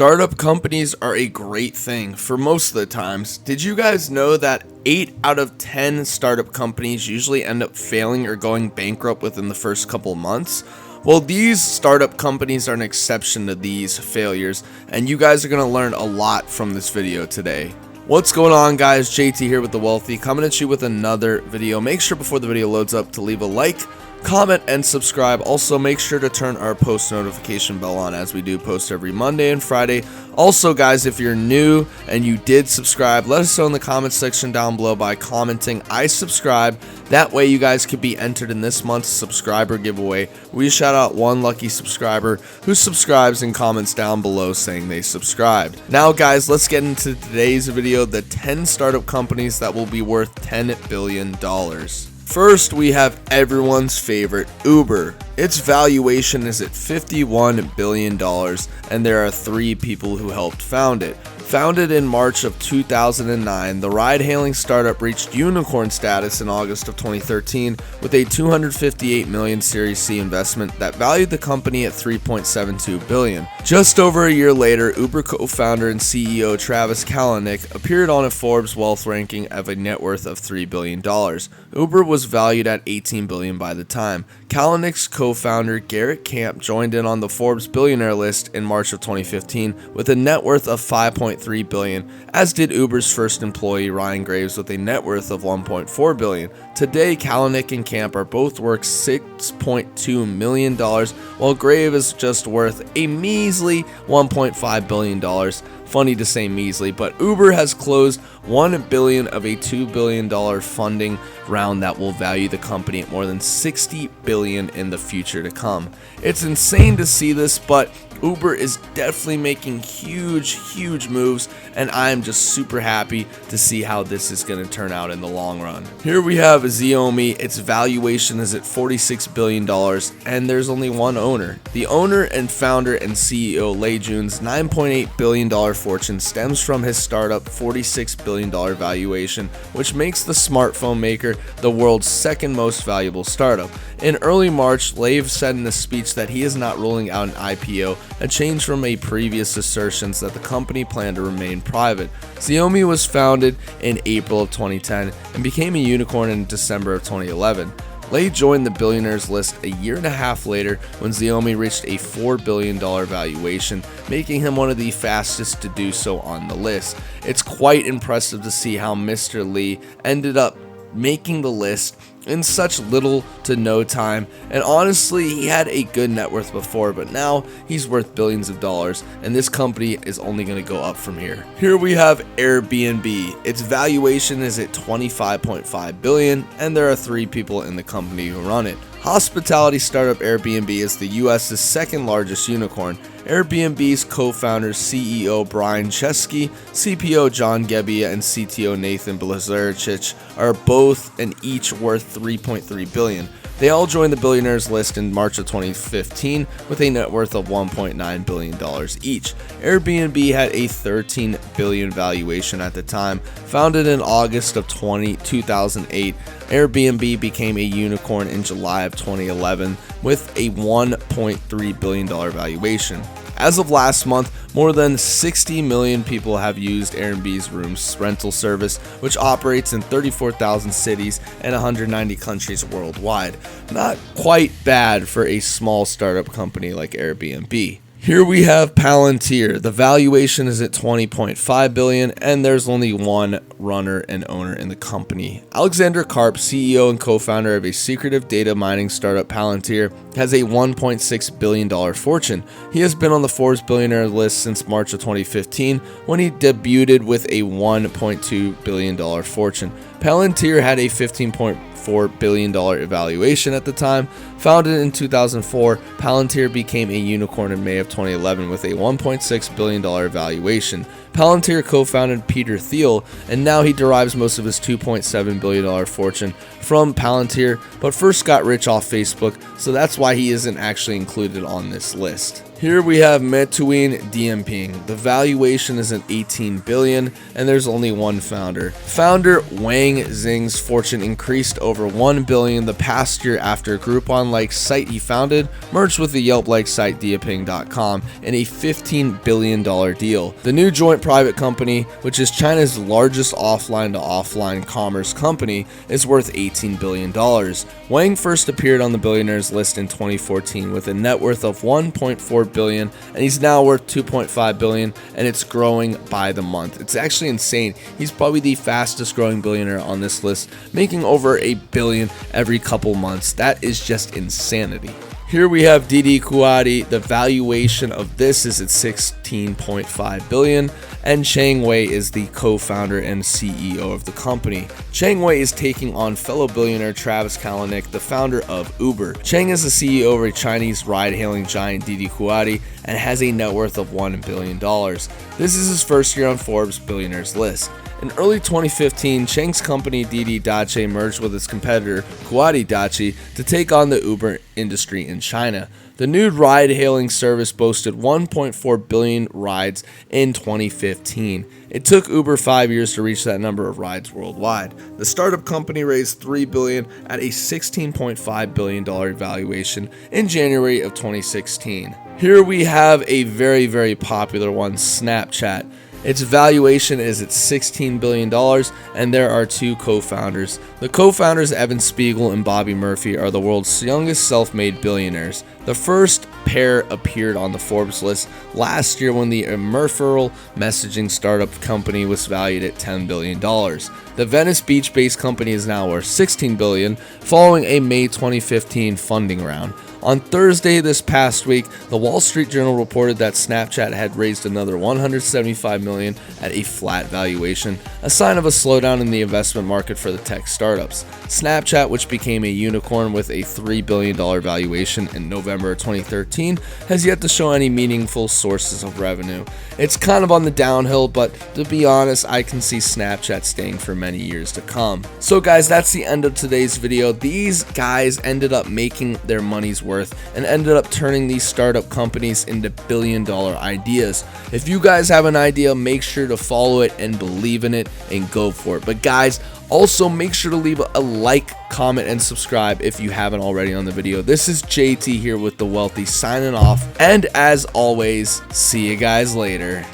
Startup companies are a great thing for most of the times. Did you guys know that 8 out of 10 startup companies usually end up failing or going bankrupt within the first couple months? Well, these startup companies are an exception to these failures, and you guys are going to learn a lot from this video today. What's going on, guys? JT here with The Wealthy, coming at you with another video. Make sure before the video loads up to leave a like, comment, and subscribe. Also, make sure to turn our post notification bell on, as we do post every Monday and Friday. Also, guys, if you're new and you did subscribe, let us know in the comments section down below by commenting "I subscribe." That way you guys could be entered in this month's subscriber giveaway. We shout out one lucky subscriber who subscribes and comments down below saying they subscribed. Now, guys, let's get into today's video, the 10 startup companies that will be worth $10 billion. First, we have everyone's favorite, Uber. Its valuation is at $51 billion, and there are 3 people who helped found it. Founded in March of 2009, the ride-hailing startup reached unicorn status in August of 2013 with a $258 million Series C investment that valued the company at $3.72 billion. Just over a year later, Uber co-founder and CEO Travis Kalanick appeared on a Forbes wealth ranking of a net worth of $3 billion. Uber was valued at $18 billion by the time. Kalanick's co-founder Garrett Camp joined in on the Forbes billionaire list in March of 2015 with a net worth of $5.3 billion, as did Uber's first employee Ryan Graves with a net worth of $1.4 billion. Today, Kalanick and Camp are both worth $6.2 million, while Graves is just worth a measly $1.5 billion. Funny to say measly, but Uber has closed $1 billion of a $2 billion funding round that will value the company at more than $60 billion in the future to come. It's insane to see this, but Uber is definitely making huge moves, and I'm just super happy to see how this is going to turn out in the long run. Here we have XIAOMI. Its valuation is at $46 billion, and there's only one owner. The owner and founder and CEO Lei Jun's $9.8 billion fortune stems from his startup $46 billion valuation, which makes the smartphone maker the world's second most valuable startup. In early March, Lei said in a speech that he is not ruling out an IPO, a change from a previous assertions that the company planned to remain private. XIAOMI was founded in April of 2010 and became a unicorn in December of 2011. Lei joined the billionaires list a year and a half later when XIAOMI reached a $4 billion valuation, making him one of the fastest to do so on the list. It's quite impressive to see how Mr. Lei ended up making the list in such little to no time, and honestly, he had a good net worth before, but now he's worth billions of dollars, and this company is only going to go up from here. Here we have AIRBNB. Its valuation is at $25.5 billion, and there are 3 people in the company who run it. Hospitality startup Airbnb is the US's second largest unicorn. Airbnb's co-founders CEO Brian Chesky, CPO John Gebbia, and CTO Nathan Blazerchich are both and each worth $3.3 billion. They all joined the billionaires list in March of 2015 with a net worth of $1.9 billion each. Airbnb had a $13 billion valuation at the time. Founded in August of 2008, Airbnb became a unicorn in July of 2011 with a $1.3 billion valuation. As of last month, more than 60 million people have used Airbnb's rooms rental service, which operates in 34,000 cities and 190 countries worldwide. Not quite bad for a small startup company like Airbnb. Here we have Palantir. The valuation is at $20.5 billion, and there's only one runner and owner in the company. Alexander Karp, CEO and co-founder of a secretive data mining startup Palantir, has a $1.6 billion fortune. He has been on the Forbes billionaire list since March of 2015 when he debuted with a $1.2 billion fortune. Palantir had a $15.4 billion valuation at the time. Founded in 2004, Palantir became a unicorn in May of 2011 with a $1.6 billion valuation. Palantir co-founded Peter Thiel, and now he derives most of his $2.7 billion fortune from Palantir, but first got rich off Facebook, so that's why he isn't actually included on this list. Here we have Meituan Dianping. The valuation is at 18 billion and there's only one founder. Founder Wang Xing's fortune increased over 1 billion the past year after a Groupon-like site he founded merged with the Yelp-like site Dianping.com in a $15 billion deal. The new joint private company, which is China's largest offline-to-offline commerce company, is worth $18 billion. Wang first appeared on the billionaires list in 2014 with a net worth of 1.4 billion, and he's now worth 2.5 billion, and it's growing by the month. It's actually insane. He's probably the fastest growing billionaire on this list, making over $1 billion every couple months. That is just insanity. Here we have DIDI KUAIDI. The valuation of this is at 16.5 billion, and Chang Wei is the co-founder and CEO of the company. Chang Wei is taking on fellow billionaire Travis Kalanick, the founder of Uber. Chang is the CEO of a Chinese ride-hailing giant DIDI KUAIDI and has a net worth of $1 billion. This is his first year on Forbes billionaires list. In early 2015, Chang's company DIDI Dache merged with its competitor KUAIDI Dache to take on the Uber industry in China. The new ride-hailing service boasted 1.4 billion rides in 2015. It took Uber 5 years to reach that number of rides worldwide. The startup company raised $3 billion at a $16.5 billion valuation in January of 2016. Here we have a very popular one, Snapchat. Its valuation is at $16 billion, and there are two co-founders. The co-founders, Evan Spiegel and Bobby Murphy, are the world's youngest self-made billionaires. The first pair appeared on the Forbes list last year when the referral messaging startup company was valued at $10 billion. The Venice Beach-based company is now worth $16 billion, following a May 2015 funding round. On Thursday this past week, the Wall Street Journal reported that Snapchat had raised another $175 million at a flat valuation, a sign of a slowdown in the investment market for the tech startups. Snapchat, which became a unicorn with a $3 billion valuation in November 2013, has yet to show any meaningful sources of revenue. It's kind of on the downhill, but to be honest, I can see Snapchat staying for many years to come. So guys, that's the end of today's video. These guys ended up making their money's worth and ended up turning these startup companies into billion-dollar ideas. If you guys have an idea, make sure to follow it and believe in it and go for it. But guys, also make sure to leave a like, comment, and subscribe if you haven't already on the video. This is JT here with The Wealthy signing off, and as always, see you guys later.